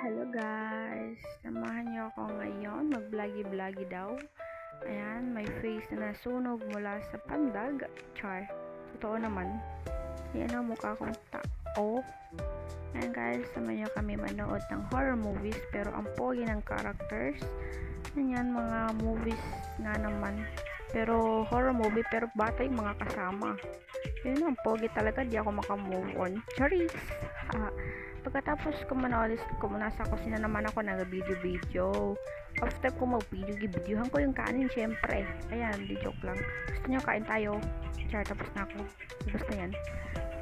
Hello guys! Samahan niyo ako ngayon, mag-vloggy-vloggy daw. Ayan, may face na nasunog mula sa pandag. Char, totoo naman. Yan ang mukha kong tao. Ayan guys, samahan niyo kami manood ng horror movies pero ang pogi ng characters. Ayan, mga movies nga naman. Pero horror movie pero bata yung mga kasama. Yun ang pogi talaga, di ako makamove on. Charis! Pagkatapos ko manood, nasa kusina naman ako nag-video-video. After ko mag-video-videohan ko yung kanin, syempre. Ayan, di joke lang. Gusto nyo kain tayo? Char, tapos na ako. Tapos na yan.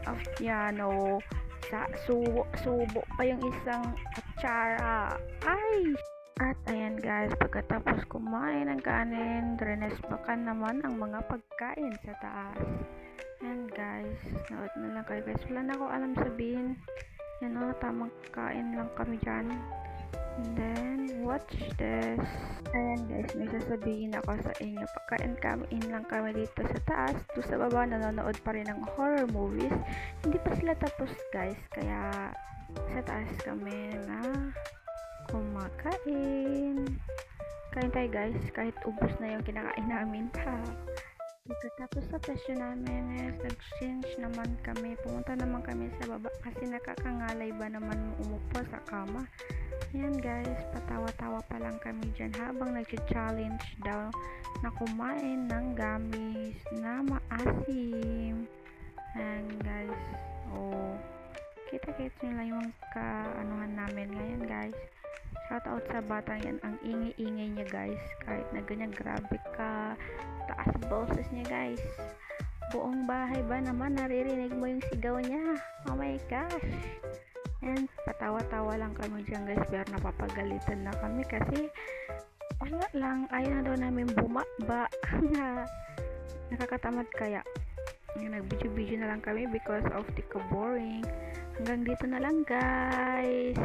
After yan, no. Subo pa yung isang kutsara. Ay! At ayan guys, pagkatapos kumain ng kanin, drinespakan naman ang mga pagkain sa taas. Ayan guys, naot na lang kayo guys. Wala na ako alam sabihin. Yan o, tamang kain lang kami dyan. And then, watch this. Ayan guys, may sasabihin ako sa inyo. Pagkain lang kami dito sa taas. Doon sa baba, nanonood pa rin ng horror movies. Hindi pa sila tapos guys. Kaya, sa taas kami na kumakain. Kain tayo guys, kahit ubos na yung kinakain namin. Pagkatapos sa presyo namin nag-change naman kami. Pumunta naman kami sa baba kasi nakakangalay ba naman umupo sa kama. Ayan guys, patawa-tawa pa lang kami dyan habang nag-challenge daw na kumain ng gamis na maasim. Ayan guys, kita-kita nyo lang yung kaanuhan namin ngayon guys. Shoutout sa batang yan, ang ingay-ingay niya guys, kahit na ganyan grabe ka taas boses niya guys, buong bahay ba naman naririnig mo yung sigaw niya. Oh my gosh. And patawa-tawa lang kami dyan guys, pero napapagalitan na kami kasi wala lang, ayaw na daw namin bumaba. Nakakatamad kaya nag-video-video na lang kami because of the boring. Hanggang dito na lang guys,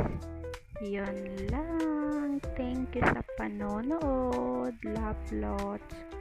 yun lang. Thank you sa panonood. Love lots.